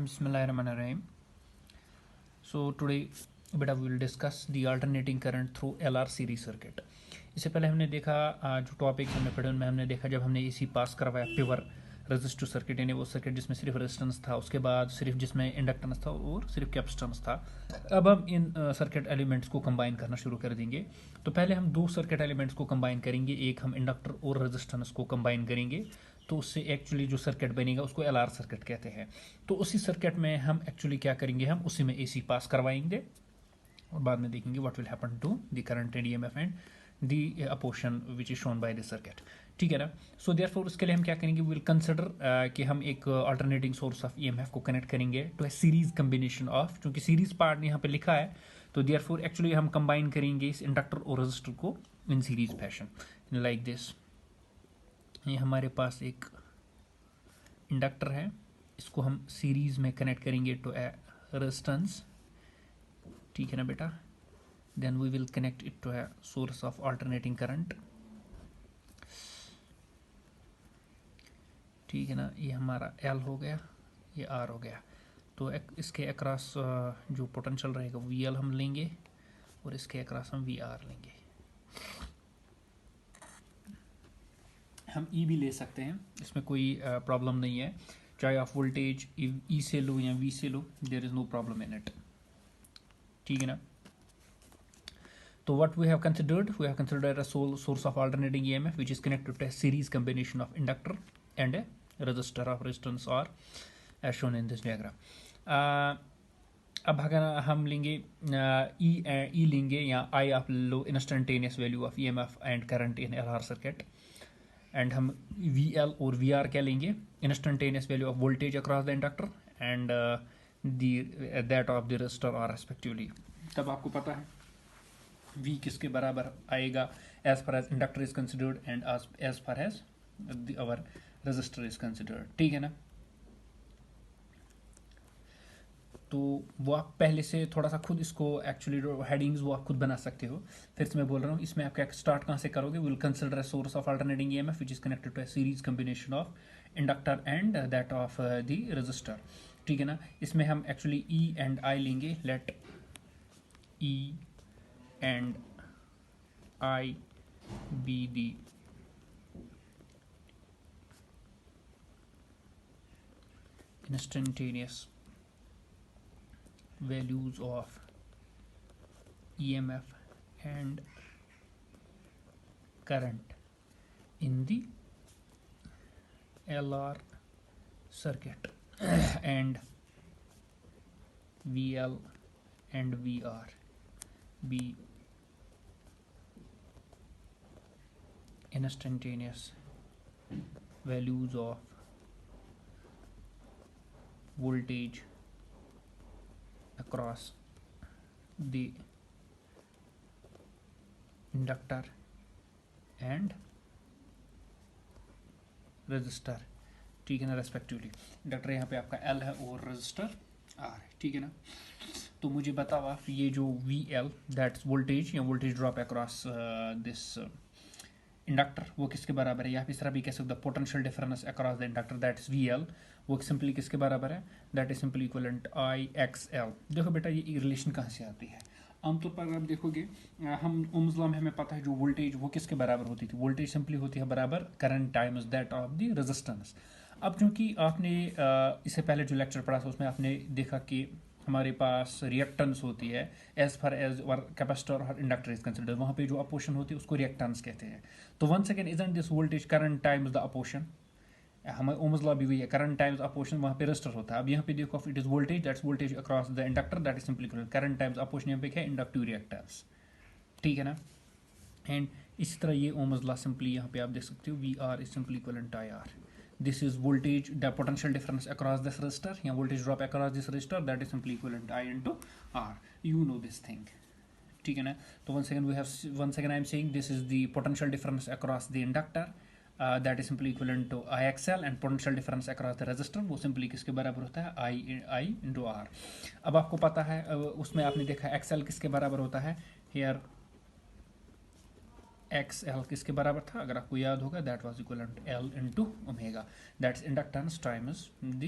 Bismillahirrahmanirrahim. So today beta we will discuss the alternating current through LR series circuit. इससे पहले हमने देखा जो टॉपिक हमने पढ़े उनमें हमने देखा जब हमने AC पास करवाया प्योर रेजिस्टिव सर्किट यानी वो सर्किट जिसमें सिर्फ रेजिस्टेंस था, उसके बाद सिर्फ जिसमें इंडक्टेंस था और सिर्फ कैपेसिटेंस था। अब हम इन सर्किट एलिमेंट्स को कंबाइन करना शुरू कर देंगे। तो पहले हम दो सर्किट एलिमेंट्स को कंबाइन करेंगे, एक हम इंडक्टर और रेजिस्टेंस को कंबाइन करेंगे, तो उससे एक्चुअली जो सर्किट बनेगा उसको LR सर्किट कहते हैं। तो उसी सर्किट में हम एक्चुअली क्या करेंगे, हम उसी में AC पास करवाएंगे और बाद में देखेंगे what will happen to the current and EMF and the apportion which is shown by the circuit. ठीक है ना। सो देयरफॉर उसके लिए हम क्या करेंगे, विल कंसिडर कि हम एक अल्टरनेटिंग सोर्स ऑफ EMF को कनेक्ट करेंगे to a series combination of, क्योंकि सीरीज पार्ट यहाँ पे लिखा है तो देयरफॉर एक्चुअली हम कंबाइन करेंगे इस इंडक्टर और रेजिस्टर को इन सीरीज फैशन लाइक दिस। ये हमारे पास एक इंडक्टर है, इसको हम सीरीज में कनेक्ट करेंगे टू ए रेजिस्टेंस। ठीक है ना बेटा। Then we will connect it to a source of alternating current. ठीक है ना। ये हमारा L हो गया, ये R हो गया। तो इसके अक्रॉस जो पोटेंशियल रहेगा VL हम लेंगे और इसके अक्रॉस हम VR लेंगे। हम E भी ले सकते हैं, इसमें कोई प्रॉब्लम नहीं है, चाहे आप वोल्टेज E से लो या V से लो, there is no problem in it. ठीक है ना। तो what we have considered a source of alternating EMF which is connected to a series combination of inductor and a resistor of resistance or as shown in this diagram. अब अगर हम लेंगे E लेंगे या I आप लो instantaneous value of EMF and current in LR circuit, and हम VL और VR क्या लेंगे, instantaneous value of voltage across the inductor and that of the resistor R respectively. तब आपको पता है V किसके बराबर आएगा as far as inductor is considered and as far as our resistor is considered. ठीक है ना। तो वो आप पहले से थोड़ा सा खुद इसको एक्चुअली हेडिंग्स वो आप खुद बना सकते हो। फिर से मैं बोल रहा हूँ, इसमें आप क्या स्टार्ट कहाँ से करोगे, will consider a source of alternating EMF which is connected to a series combination of inductor and that of the resistor. ठीक है ना। इसमें हम एक्चुअली E एंड I लेंगे। Let E and I be the instantaneous values of EMF and current in the LR circuit and VL and VR be instantaneous values of voltage across the inductor and resistor। ठीक है ना, respectively. Inductor यहाँ पे आपका L है और resistor R है। ठीक है ना। तो मुझे बताओ आप ये जो VL दैट्स वोल्टेज या voltage drop across this inductor वो किसके बराबर है, या इस तरह भी कह सकते हो potential difference across the inductor that is VL, वो सिंपली किसके बराबर है, that is simply equivalent IXL। देखो बेटा ये रिलेशन कहाँ से आती है, आमतौर पर आप देखोगे हम ओम्स लॉ में हमें पता है जो वोल्टेज वो किसके बराबर होती थी, वोल्टेज सिंपली होती है बराबर current times that of the resistance. अब चूंकि आपने इससे पहले जो लेक्चर पढ़ा था उसमें आपने देखा कि हमारे पास रिएक्टेंस होती है एज फार एज कैपेसिटर और इंडक्टर इज कंसिडर्ड, वहाँ पे जो अपोर्शन होती है उसको रिएक्टेंस कहते हैं। तो one second isn't this voltage current times the apportion, हमें ओम्स लॉ भी वही है, करंट टाइम्स अपोर्शन, वहाँ पे रेजिस्टर होता है। अब यहाँ पे देखो it is voltage that's voltage across the inductor that is simply current times apportion, यहाँ पे क्या है इंडक्टिव रिएक्टेंस। ठीक है ना। एंड इसी तरह ये ओम्स लॉ सिंपली यहाँ पे आप देख सकते हो VR is simply equivalent IR। This is voltage, the potential difference across this resistor, या voltage drop across this resistor, that is simply equivalent I into R. You know this thing. ठीक है ना। तो once again I am saying this is the potential difference across the inductor, that is simply equivalent to IXL, and potential difference across the resistor वो simply किसके बराबर होता है I into R। अब आपको पता है उसमें आपने देखा XL किसके बराबर होता है, here XL किसके बराबर था, अगर आपको याद होगा that was equivalent L into omega, that's inductance times the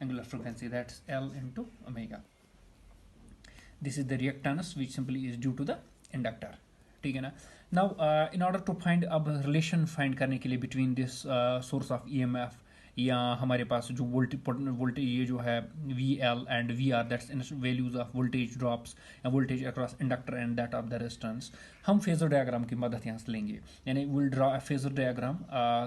angular frequency, that's L into omega. This is the reactance which simply is due to the inductor. ठीक है ना. Now in order to find अब relation find करने के लिए between this source of EMF या हमारे पास जो वोल्टेज ये जो है VL and VR, that's values of voltage drops या voltage across inductor and that of the resistance, हम फेजर डायग्राम की मदद यहाँ से लेंगे. यानी will draw a phasor diagram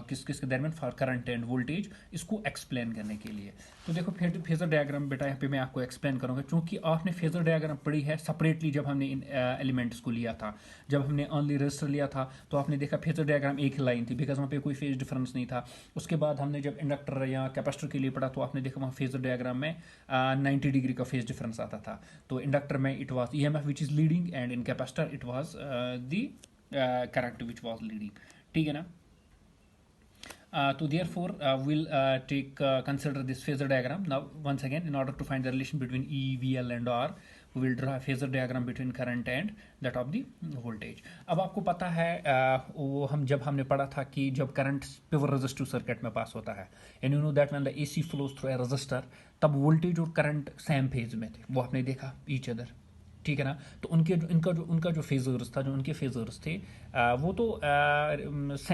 किस के दरमियान फॉर करंट एंड वोल्टेज, इसको एक्सप्लेन करने के लिए. तो देखो फेजर डायग्राम बेटा यहाँ पे मैं आपको एक्सप्लेन करूँगा, क्योंकि आपने फेजर डायग्राम पढ़ी है सेपरेटली जब हमने इन एलिमेंट्स को लिया था. जब हमने ओनली रेजिस्टर लिया था तो आपने देखा फेजर डायग्राम एक ही लाइन थी, बिकॉज वहाँ पे कोई फेज डिफरेंस नहीं था. उसके बाद हमने जब इंडक्टर या कैपेसिटर के लिए पढ़ा तो आपने देखा वहाँ फेजर डायग्राम में 90 डिग्री का फेज डिफरेंस आता था. तो इंडक्टर में it was EMF which is leading and in capacitor it was the current which was leading. ठीक है ना. So therefore we'll take consider this phasor diagram. Now once again, in order to find the relation between E, VL and R, we will draw a phasor diagram between current and that of the voltage. अब आपको पता है वो जब हमने पढ़ा था कि जब करंट प्योर रेजिस्टिव सर्किट में पास होता है, and you know that when the AC flows through a resistor, तब वोल्टेज और करंट सेम फेज में थे, वो आपने देखा ईच अदर. ठीक है ना. तो उनका जो फेजर्स था, जो उनके फेजर्स थे वो तो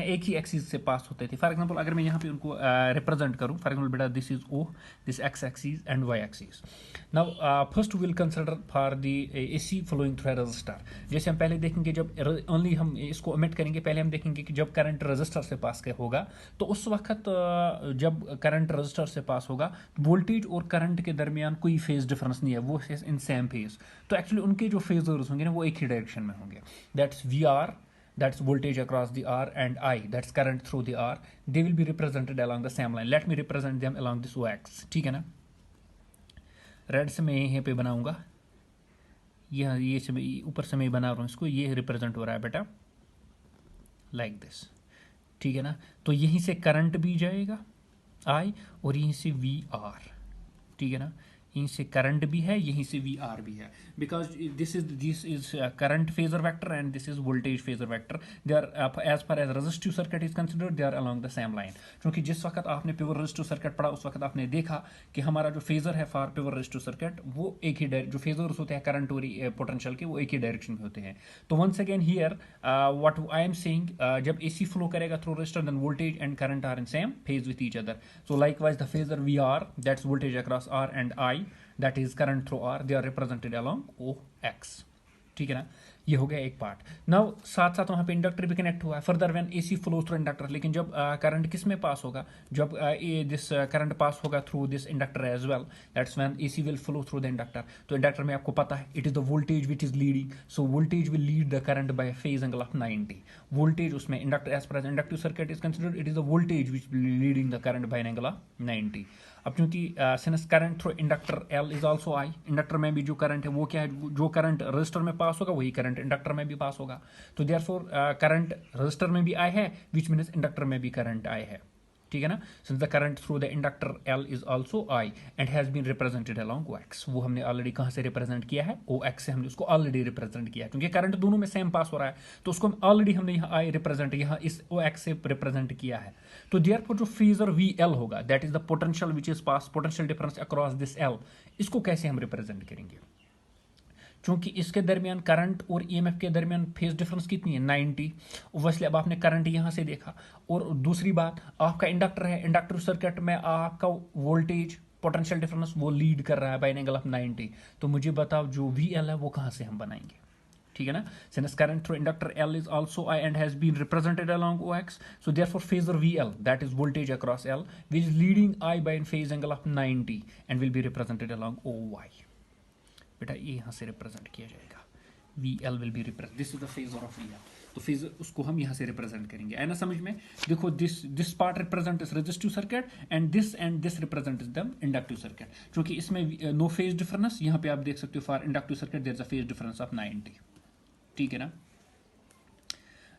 एक ही एक्सिस से पास होते थे. फॉर एग्जांपल अगर मैं यहाँ पे उनको रिप्रेजेंट करूँ, फॉर एग्जांपल बेटा this is O, this X axis and Y axis. Now first will consider for the AC flowing through resistor. जैसे हम पहले देखेंगे, जब ओनली हम इसको ओमिट करेंगे, पहले हम देखेंगे कि जब करंट रेजिस्टर से पास होगा तो उस वक्त जब करंट रेजिस्टर से पास होगा, वोल्टेज और करंट के दरमियान कोई फेज डिफरेंस नहीं है, वो इन सेम फेज. तो एक्चुअली उनके जो फेजर्स होंगे ना वो एक ही डायरेक्शन में होंगे. That's VR, that's voltage across the R, and I, that's current through the R. They will be represented along the same line. Let me represent them along this OX. ठीक है ना. Red से मैं यहाँ पे बनाऊंगा, ये से ऊपर से मैं बना रहा हूँ इसको, ये रिप्रेजेंट हो रहा है बेटा लाइक दिस. ठीक है ना. तो यहीं से करंट भी जाएगा I, और यहीं से VR. ठीक है ना. यहीं से करंट भी है, यहीं से VR भी है, because this is current phasor vector and this is voltage phasor vector. They are as far as resistive circuit is considered, they are along the same line. क्योंकि जिस वक्त आपने प्योर रेजिस्टिव सर्किट पढ़ा उस वक्त आपने देखा कि हमारा जो फेजर है फॉर प्योर रेजिस्टिव सर्किट वो एक ही जो फेजर्स होते हैं करंट और पोटेंशियल के, वो एक ही डायरेक्शन में होते हैं. तो once again here what I am saying, जब AC फ्लो करेगा through resistor then voltage and current are in same phase with each other. So likewise the phasor VR, that's voltage across R, and I, that is current through R, they are represented along OX. ठीक है ना. ये हो गया एक part. Now साथ साथ वहाँ पे इंडक्टर भी कनेक्ट हुआ है. Further when AC flows through inductor, लेकिन जब करंट किस में पास होगा, जब दिस करंट पास होगा through this inductor as well, that's when AC will flow through the inductor. तो इंडक्टर में आपको पता है it is the voltage which is leading, so voltage will lead the current by phase angle of 90. Voltage उसमें inductor as per inductive circuit is considered, it is the voltage which leading the current by an angle of 90. अब क्योंकि since current through inductor L is also I, inductor में भी जो current है वो क्या है, जो करंट रजिस्टर में पास होगा वही करंट इंडक्टर में भी पास होगा. तो देयरफॉर करंट रजिस्टर में भी I है, विच मीन्स इंडक्टर में भी करंट I है. ठीक है ना. Since the current through the inductor L is also I and has been represented along OX. वो हमने ऑलरेडी कहाँ से रिप्रेजेंट किया है, OX से हमने उसको ऑलरेडी रिप्रेजेंट किया, क्योंकि करंट दोनों में सेम पास हो रहा है, तो उसको ऑलरेडी हमने यहाँ I रिप्रेजेंट यहाँ इस OX से रिप्रेजेंट किया है. तो देयरफॉर जो फेजर VL होगा, that is the potential which is pass, potential difference across this L, इसको कैसे हम रिप्रेजेंट करेंगे, क्योंकि इसके दरमियान करंट और EMF के दरमियान फेज डिफरेंस कितनी है, 90. वैसे अब आपने करंट यहाँ से देखा, और दूसरी बात आपका इंडक्टर है, इंडक्टिव सर्किट में आपका वोल्टेज पोटेंशियल डिफरेंस वो लीड कर रहा है बाय एन एंगल ऑफ 90. तो मुझे बताओ जो VL है वो कहाँ से हम बनाएंगे. ठीक है ना. Since current through inductor L is also I and has been represented along OX, so therefore phasor VL, that is voltage across L, which is leading I by a phase angle of 90 and will be represented along OY. बेटा ये यहाँ से represent किया जाएगा, VL will be represented, this is the phasor of VL. तो phasor उसको हम यहाँ से रिप्रेजेंट करेंगे. है ना समझ में. देखो this part represent is resistive circuit and this represent is the inductive circuit. क्योंकि इसमें नो फेज डिफरेंस, यहाँ पे आप देख सकते हो for inductive circuit there is a phase difference of 90. ठीक है ना.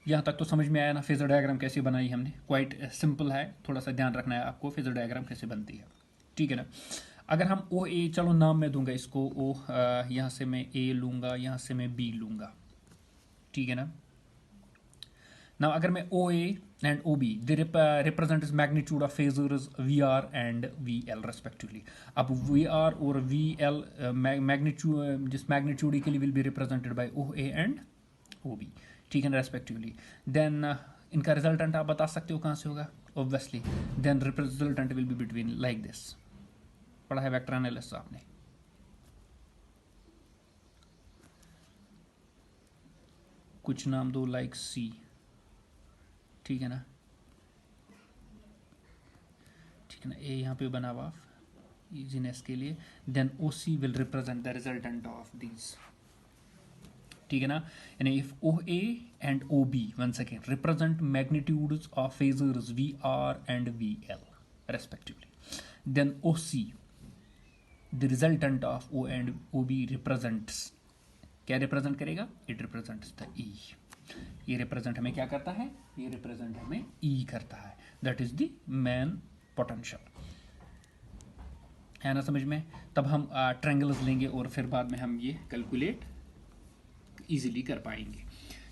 यहाँ तक तो समझ में आया ना फेजर डायग्राम कैसे बनाई हमने. क्वाइट सिंपल है, थोड़ा सा ध्यान रखना है आपको फेजर डायग्राम कैसे बनती है. ठीक है ना. अगर हम OA, चलो नाम मैं दूंगा इसको O, यहाँ से मैं A लूँगा, यहाँ से मैं B लूँगा. ठीक है ना. ना अगर मैं OA and OB, they represent as magnitude of phasors VR and VL respectively. अब VR और VL magnitude, this magnitude equally will be represented by OA and OB, ठीक है ना, respectively. Then इनका resultant आप बता सकते हो कहाँ से होगा, obviously. Then resultant will be between like this. पढ़ा है वेक्टर एनालिसिस आपने. कुछ नाम दो like C, ठीक है ना, ठीक है ना, ए यहाँ पे बना हुआ इजीनेस के लिए. Then O C will represent the resultant of these, ठीक है ना. यानी if O A and O B once again represent magnitudes of phasors V R and V L respectively, then O C the resultant of O and O B represents, क्या represent करेगा, it represents the E. ये represent हमें क्या करता है, ये represent हमें ई करता है. That is the main potential, है ना समझ में. तब हम ट्रायंगल्स लेंगे और फिर बाद में हम ये कैलकुलेट इजीली कर पाएंगे.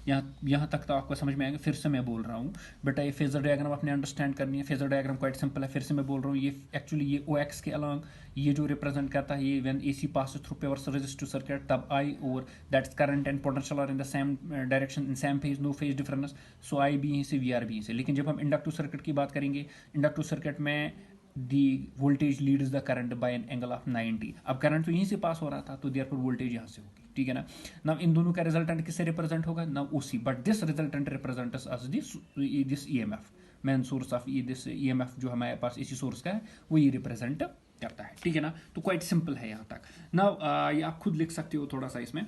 यहाँ तक तो आपको समझ में आएगा. फिर से मैं बोल रहा हूँ बेटा, ये फेजर डायग्राम आपने अंडरस्टैंड करनी है. फेजर डायग्राम क्वाइट सिंपल है. फिर से मैं बोल रहा हूँ, ये एक्चुअली ये ओ एक्स के अलॉन्ग ये जो रिप्रेजेंट करता है, ये when AC pass through powers resistive circuit, तब आई और that's current and potential are in the same direction in same phase, no phase difference. So I भी यहीं से, वी आर भी यहीं से. लेकिन जब हम इंडक्टिव सर्किट की बात करेंगे, इंडक्टिव सर्किट में दी voltage Leeds the current by an angle of 90. अब करंट तो यहीं से पास हो रहा था, तो देयरफॉर वोल्टेज यहाँ से होगी, ठीक है ना. नाउ इन दोनों का रिजल्टेंट किससे रिप्रेजेंट होगा, now OC, but this resultant represents us this EMF, main source of this EMF जो हमारे पास इसी सोर्स का है, वो ये रिप्रेजेंट करता है, ठीक है ना. तो क्वाइट सिंपल है यहाँ तक. नाउ ये आप खुद लिख सकते हो थोड़ा सा इसमें.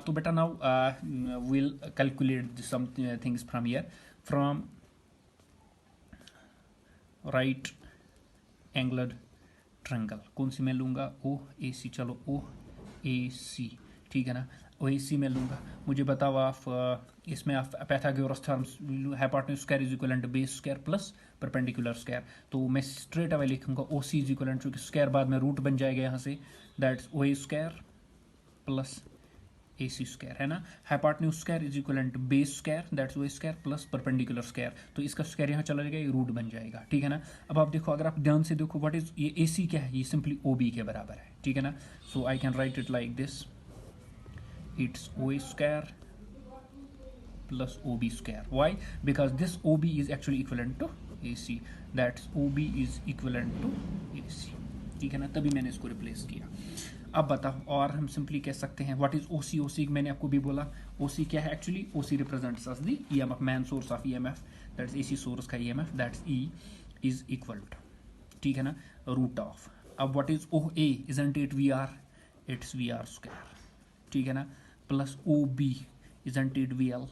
तो बेटा now will calculate some things from here. From right angler triangle, कौन सी मैं लूँगा, ओ ए सी. चलो ओ ए सी, ठीक है ना, ओ ए सी में लूँगा. मुझे बताओ आप इसमें आप Pythagoras theorems, hypotenuse square is equal to base square plus perpendicular square. तो मैं स्ट्रेट अवे लिखूँगा O C is equal to, square बाद में रूट बन जाएगा यहाँ से, that's O A square plus A C square, है ना. Hypotenuse square is equal to base square, that's O square plus perpendicular square. तो इसका स्क्वायर यहाँ चला जाएगा, ये रूट बन जाएगा, ठीक है ना. अब आप देखो, अगर आप ध्यान से देखो, व्हाट इज ये ए सी क्या है, ये सिंपली ओ बी के बराबर है, ठीक है ना. So I can write it like this, it's O square plus OB square. Why? Because this OB is actually equivalent to AC. That's OB is equivalent to AC. ठीक है ना, तभी मैंने इसको रिप्लेस किया. अब बताओ, और हम सिंपली कह सकते हैं व्हाट इज OC. OC मैंने आपको भी बोला, OC क्या है actually, OC represents us the EMF, main source of EMF, that's AC source का EMF, that's E is equal to, ठीक है ना, रूट ऑफ. अब what is OA, isn't it VR, it's VR square, ठीक है ना, plus OB, isn't it VL,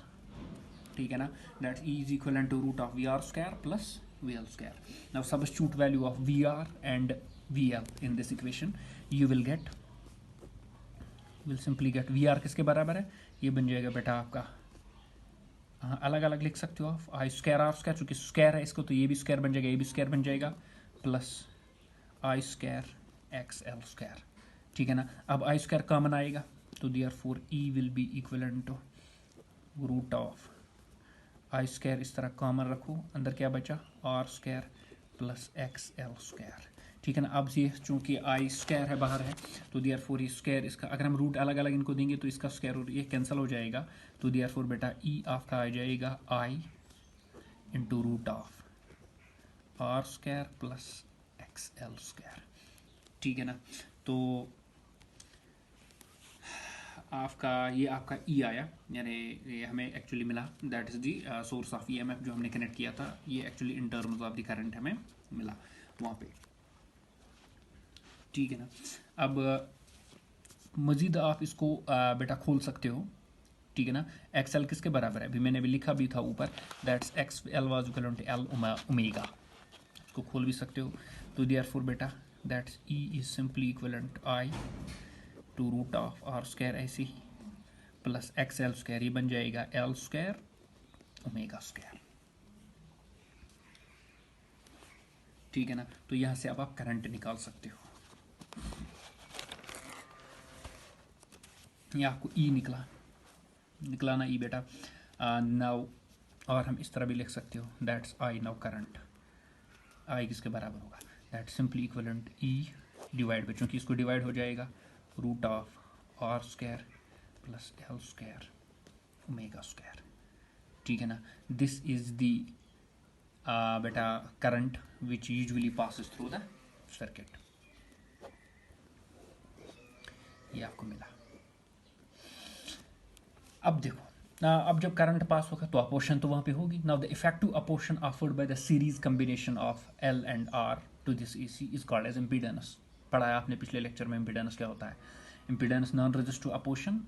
ठीक है ना, that's E is equal to root of VR square plus VL square. Now substitute value of VR and VL in this equation, you will simply get VR किसके बराबर है, ये बन जाएगा बेटा आपका, हाँ अलग अलग लिख सकते हो आप, आई स्क्वायर आर स्क्वायर, चूंकि स्क्वायर है इसको, तो ये भी स्क्वायर बन जाएगा, ये भी स्क्वायर बन जाएगा, plus I square X L square, ठीक है ना. अब आई स्क्वायर कॉमन आएगा, तो therefore E will be equivalent to root of I square, इस तरह कॉमन रखो, अंदर क्या बचा, R square plus X L square, ठीक है ना. अब ये चूंकि आई स्क्वायर है बाहर है, तो देयरफॉर ये स्क्वायर, इसका अगर हम रूट अलग अलग इनको देंगे तो इसका स्क्वायर और ये कैंसिल हो जाएगा, तो देयरफॉर बेटा E आपका आ जाएगा I into root of R square plus X L square, ठीक है ना. तो आपका E आया, यानी ये हमें एक्चुअली मिला, that is the source of EMF जो हमने कनेक्ट किया था, ये actually in terms of the current हमें मिला वहाँ पे, ठीक है ना. अब मज़ीद आप इसको बेटा खोल सकते हो, ठीक है ना. एक्स एल किसके बराबर है, अभी मैंने भी लिखा भी था ऊपर, that's X L was equal to L omega, इसको खोल भी सकते हो. तो देयरफॉर बेटा that's E is simply equivalent I to root of R square ऐसे ही प्लस एक्स एल स्क्वायर, ये बन जाएगा एल स्क्वायर ओमेगा स्क्वायर, ठीक है ना. तो यहाँ से अब आप करंट निकाल सकते हो. ये आपको E निकला ना E बेटा. नाउ और हम इस तरह भी लिख सकते हो that's I now current, I किसके बराबर होगा, that simply equivalent E divide by, चूँकि इसको डिवाइड हो जाएगा root of R square plus L square omega square, ठीक है ना। दिस इज द बेटा current which usually passes through the circuit, ये आपको मिला। अब देखो अब जब करंट पास होगा तो अपोशन तो वहाँ पे होगी। Now the effective opposition offered by the series combination of L and R to this AC is called as impedance. पढ़ा है आपने पिछले लेक्चर में इम्पीडेंस क्या होता है। इम्पीडेंस नॉन रेजिस्टिव अपोशन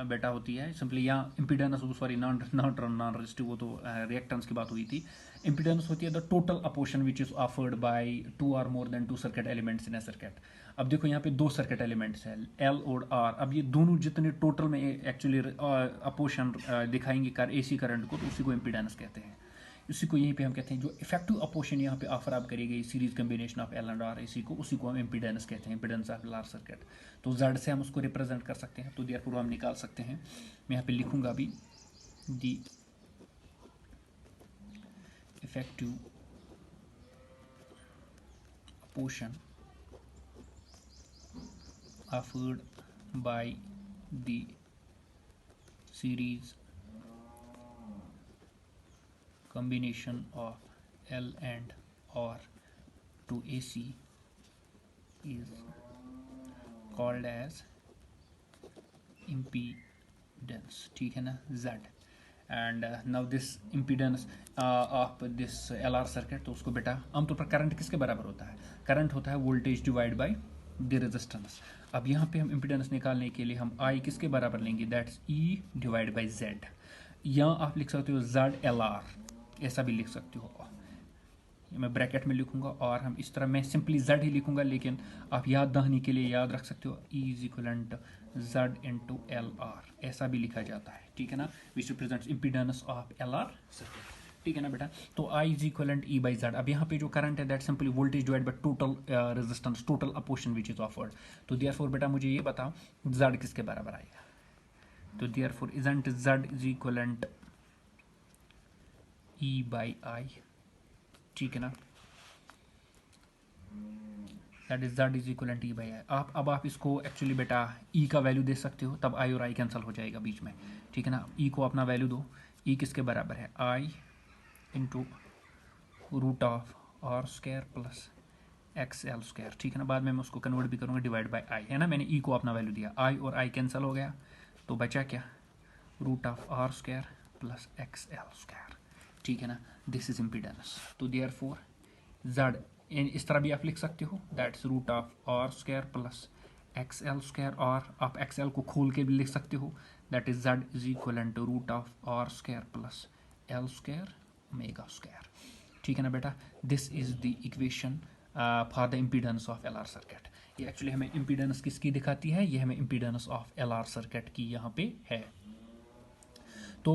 बेटा होती है सिंपली, यहाँ इम्पीडेंस सॉरी नॉन रेजिस्टिव, वो तो रिएक्टेंस की बात हुई थी। इम्पीडेंस होती है the total opposition which is offered by two और more than two circuit elements in a circuit. अब देखो यहाँ पे दो सर्किट एलिमेंट्स हैं एल और आर, अब ये दोनों जितने टोटल में एक्चुअली अपोशन दिखाएंगे एसी करंट को, तो उसी को इम्पीडेंस कहते हैं। उसी को यहीं पे हम कहते हैं जो इफेक्टिव अपोशन यहाँ पे ऑफर आप करी गई series combination of L and R AC को, उसी को हम इम्पीडेंस कहते हैं, इम्पीडेंस ऑफ लार्ज सर्किट। तो जेड से हम उसको रिप्रेजेंट कर सकते हैं, तो देयरफॉर हम निकाल सकते हैं। मैं यहाँ पे लिखूंगा अभी दी effective अपोशन offered by the series combination of L and R to AC is called as impedance, ठीक है ना, Z। And now this impedance of this LR circuit, तो उसको बेटा आमतौर पर करंट किसके बराबर होता है, करंट होता है voltage divide by the resistance. अब यहाँ पे हम इम्पीडेंस निकालने के लिए हम आई किसके बराबर लेंगे, that's E divide by Z. यहाँ आप लिख सकते हो जेड एल आर, ऐसा भी लिख सकते हो, मैं ब्रैकेट में लिखूंगा, और हम इस तरह मैं सिंपली जेड ही लिखूंगा, लेकिन आप याद दहानी के लिए याद रख सकते हो E is equivalent Z into L R, ऐसा भी लिखा जाता है, ठीक है ना, which represents impedance of L R circuit, ठीक है ना बेटा। तो I is equivalent E by Z. अब यहाँ पे जो करंट है that simply voltage divide by total resistance, total opposition which is offered. तो देयरफॉर बेटा मुझे ये बताओ जेड किसके बराबर आएगा, तो therefore isn't Z is equivalent E by I, ठीक है ना, that is Z is equivalent E by I. अब आप इसको एक्चुअली बेटा ई का वैल्यू दे सकते हो, तब आई और आई कैंसिल हो जाएगा बीच में, ठीक है ना। ई को अपना वैल्यू दो, ई किसके बराबर है, I into root of R square plus X L square, ठीक है ना। बाद में मैं उसको कन्वर्ट भी करूँगा डिवाइड बाय आई, है ना, मैंने ई को अपना वैल्यू दिया, आई और आई कैंसिल हो गया, तो बचा क्या, root of R square plus X L square, ठीक है ना। This is impedance. तो देयरफॉर जेड इस तरह भी आप लिख सकते हो, that's root of R square plus X L square, और आप एक्स एल को खोल के भी लिख सकते हो, that is Z is equivalent to root of R square plus L square omega square, ठीक है ना बेटा। This is the equation for the impedance of L R circuit. ये एक्चुअली हमें इम्पीडेंस किसकी दिखाती है, ये हमें impedance of L R circuit की यहाँ पे है। तो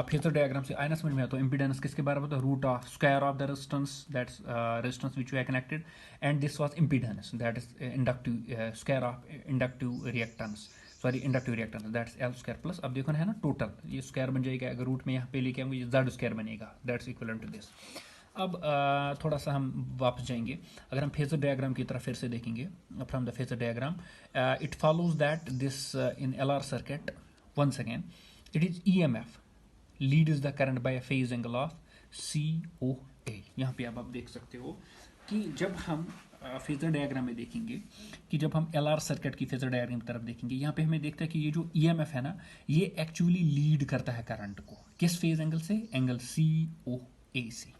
फेजर डायग्राम से आया ना समझ में, तो इम्पीडेंस किसके बराबर होता है, root of square of the resistance, that's resistance which we are connected, and this was impedance that is inductive square of inductive reactance, sorry inductive reactance that's L square plus, अब देखो ना है ना total, ये square बन जाएगा, अगर root में यहाँ पे लेके आऊँगा ये जेड स्क्वायर बनेगा, दैट्स इक्वलेंट टू दिस। अब थोड़ा सा हम वापस जाएंगे, अगर हम फेजर डायग्राम की तरफ फिर से देखेंगे from the phasor diagram, it follows that this in L R circuit, once again it is E M F leads the current by a phase angle of COA। यहाँ पे अब आप देख सकते हो कि जब हम फेजर डायग्राम में देखेंगे, कि जब हम LR सर्किट की फेजर डायग्राम की तरफ देखेंगे, यहाँ पे हमें देखते हैं कि ये जो EMF है ना, ये एक्चुअली लीड करता है करंट को, किस फेज एंगल से, एंगल COA से,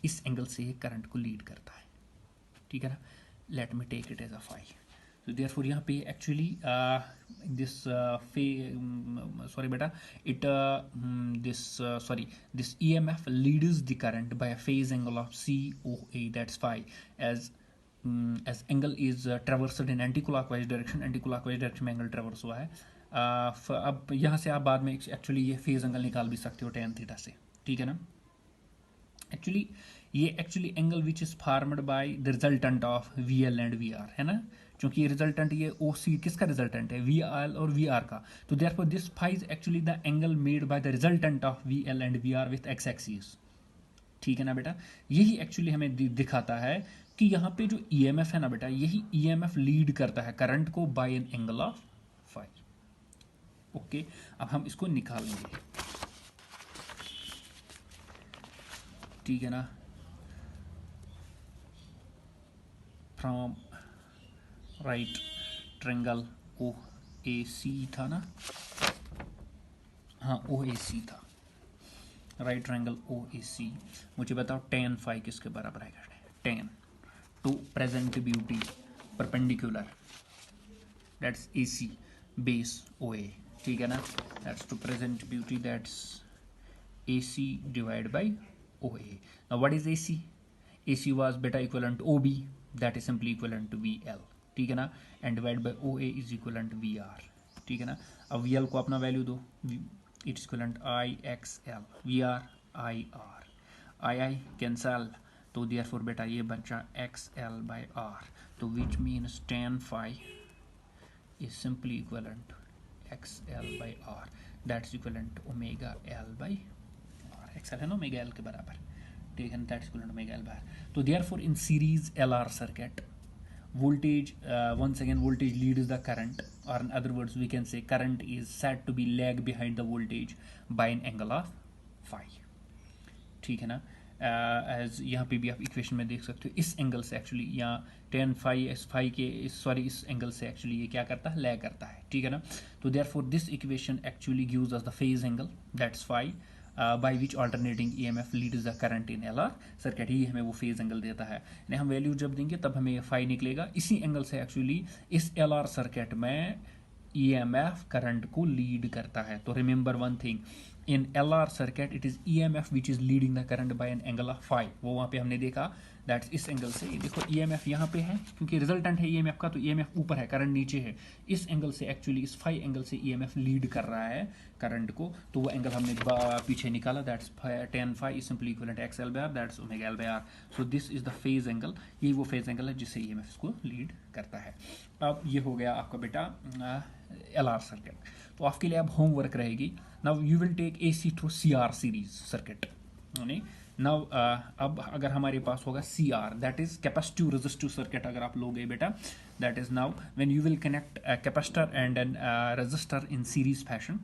इस एंगल से ये करंट को लीड करता है, ठीक है ना। Let me take it as a phi. तो देयरफॉर यहाँ पे एक्चुअली दिस सॉरी बेटा it this EMF leads the current by a phase angle of COA, that's phi, as angle is traversed in anti-clockwise direction में angle ट्रेवर्स हुआ है। अब यहाँ से आप बाद में एक्चुअली ये फेज एंगल निकाल भी सकते हो tan थीटा से, ठीक है ना। एक्चुअली ये actually angle which is formed by the resultant of VL and VR, है ना, क्योंकि रिजल्टेंट ये ओ सी किसका रिजल्टेंट है, वी एल और वी आर का, तो therefore this phi is actually the angle made by the resultant of V L and V R with X axis. ठीक है ना बेटा, यही एक्चुअली हमें दिखाता है कि यहाँ पे जो ईएमएफ है ना बेटा, यही ईएमएफ लीड करता है करंट को by an angle of phi. Okay, अब हम इसको निकालेंगे। ठीक है ना, from right triangle O A C था ना, हाँ ओ ए सी था, राइट ट्रायंगल ओ ए सी। मुझे बताओ tan फाई किसके बराबर आएगा, tan to present beauty perpendicular that's A C base O A. ठीक है ना, that's to present beauty that's A C divide by O A. Now what is A C, A C was बेटा equivalent O B that is simply equivalent to V L. ठीक है ना, and divide by O A is equivalent V R. ठीक है ना, अब V L को अपना वैल्यू दो, it is equivalent I X L, V R I R, I cancel, तो देयरफॉर बेटा ये बचा एक्स एल बाई आर, तो which means tan phi is simply equivalent X L by R that's equivalent omega L by R. X L है ना omega L के बराबर, ठीक है ना, that's equivalent omega L by R. तो therefore in series L R circuit voltage once again voltage leads the current, or in other words we can say current is said to be lag behind the voltage by an angle of phi। ठीक है ना, as यहाँ पे भी आप equation में देख सकते हो, इस एंगल से एक्चुअली यहाँ tan फाई इस फाई के इस एंगल से एक्चुअली ये क्या करता है, लैग करता है। ठीक है ना, तो therefore this equation actually gives us the phase angle that's phi by which alternating E M F leads the current in L R circuit, ही हमें वो फेज एंगल देता है। यानी हम वैल्यू जब देंगे तब हमें फाई निकलेगा, इसी एंगल से एक्चुअली इस एल आर सर्किट में ई एम एफ करंट को लीड करता है। तो remember one thing, in L R circuit it is E M F which is leading the current by an angle of phi. वो वहाँ पे हमने देखा दैट्स इस एंगल से, देखो ई एम एफ यहाँ पे है क्योंकि रिजल्टेंट है ई एम एफ का, तो ई एम एफ ऊपर है, करंट नीचे है, इस एंगल से एक्चुअली इस फाई एंगल से ई एम एफ लीड कर रहा है करंट को, तो वो एंगल हमने पीछे निकाला that's tan phi is simply equivalent X L by R that's omega L by R. So this is the phase angle, ये वो फेज एंगल है जिससे ई एम एफ को लीड करता है। अब ये हो गया आपका बेटा एल आर सर्किट। तो आपके लिए अब होमवर्क रहेगी, now you will take A C through C R series circuit. Now अब अगर हमारे पास होगा C R that is capacitive resistive circuit, अगर आप लोगे बेटा that is now when you will connect capacitor and an resistor in series fashion.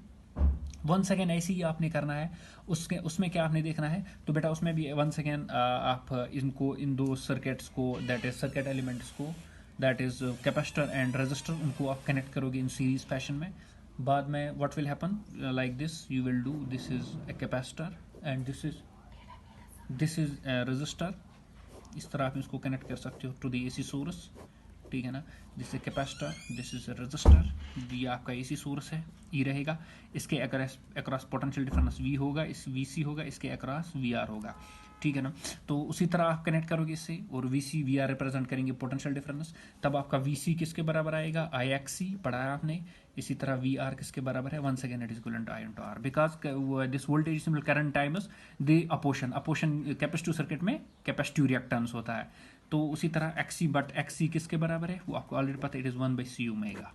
Once again ऐसे ही आपने करना है, उसमें क्या आपने देखना है, तो बेटा उसमें भी वंस अगेन आप इनको इन दो सर्किट्स को दैट इज सर्किट एलिमेंट्स को that is capacitor and resistor, उनको आप कनेक्ट करोगे इन सीरीज फैशन में। बाद में what will happen like this, you will do this is a capacitor and this is resistor, इस तरह आप इसको कनेक्ट कर सकते हो टू द एसी सोर्स। ठीक है ना, this is capacitor, this is resistor, ये आपका एसी सोर्स है, ई रहेगा, इसके अक्रॉस पोटेंशियल डिफरेंस वी होगा, इस वी सी होगा, इसके अक्रॉस वी आर होगा। ठीक है ना, तो उसी तरह आप कनेक्ट करोगे इससे, और V C V R represent करेंगे पोटेंशियल डिफरेंस, तब आपका वी सी किसके बराबर आएगा, आई एक्स सी पढ़ा है आपने। इसी तरह वी आर किसके बराबर है, once again it is equivalent I into R, because this voltage simple current times the opposition capacitive circuit में कैपेसिटिव रिएक्टेंस होता है। तो उसी तरह एक्सी, बट एक्सी किसके बराबर है वो आपको ऑलरेडी पता है, इट इज़ 1/c ओमेगा,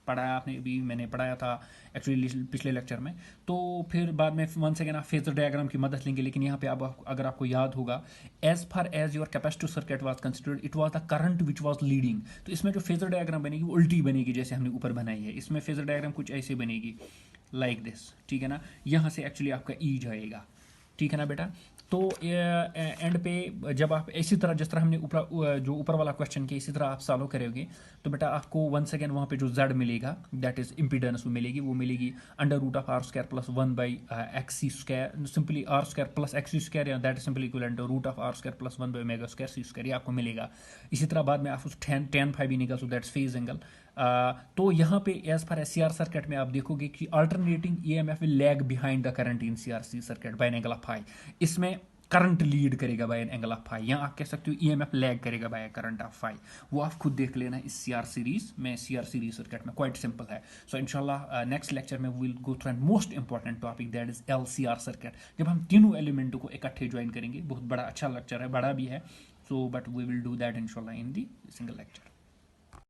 पढ़ाया आपने, अभी मैंने पढ़ाया था एक्चुअली पिछले लेक्चर में। तो फिर बाद में वंस अगेन आप फेजर डायग्राम की मदद लेंगे, लेकिन यहाँ पे अब अगर आपको याद होगा, as far as your capacitive circuit was considered it was the current which was leading. तो इसमें जो फेजर डायग्राम बनेगी वो उल्टी बनेगी, जैसे हमने ऊपर बनाई है, इसमें फेजर डायग्राम कुछ ऐसे बनेगी लाइक दिस। ठीक है ना, यहाँ से एक्चुअली आपका ई जाएगा। ठीक है ना बेटा, तो एंड पे जब आप इसी तरह जिस तरह हमने ऊपर वाला क्वेश्चन किया इसी तरह आप सॉल्व करोगे, तो बेटा आपको वंस अगेन वहाँ पे जो z मिलेगा दैट इज इम्पीडेंस वो मिलेगी under root of R square plus 1/xc square, simply R square plus X C square, या that is simply equivalent root of R square plus 1/ओमेगा स्क्वायर सी स्क्वायर, ये आपको मिलेगा। इसी तरह बाद में आप उस tan फाई भी निकल, सो दैट्स फेज एंगल। तो यहाँ पे as far as C R circuit में आप देखोगे कि alternating E M F will lag behind the current in C R C circuit by an angle of phi. इसमें करंट लीड करेगा by an angle of phi, यहाँ आप कह सकते हो ई एम एफ लैग करेगा बाय करंट ऑफ फाई, वो आप खुद देख लेना इस सी आर सीरीज में, सी आर सीरीज सर्किट में क्वाइट सिंपल है। सो इंशाल्लाह नेक्स्ट लेक्चर में will go through and most important topic that is L C R circuit, जब हम तीनों एलिमेंटों को इकट्ठे ज्वाइन करेंगे। बहुत बड़ा अच्छा लेक्चर है, बड़ा भी है, so but we will do that इंशाल्लाह इन दी सिंगल लेक्चर।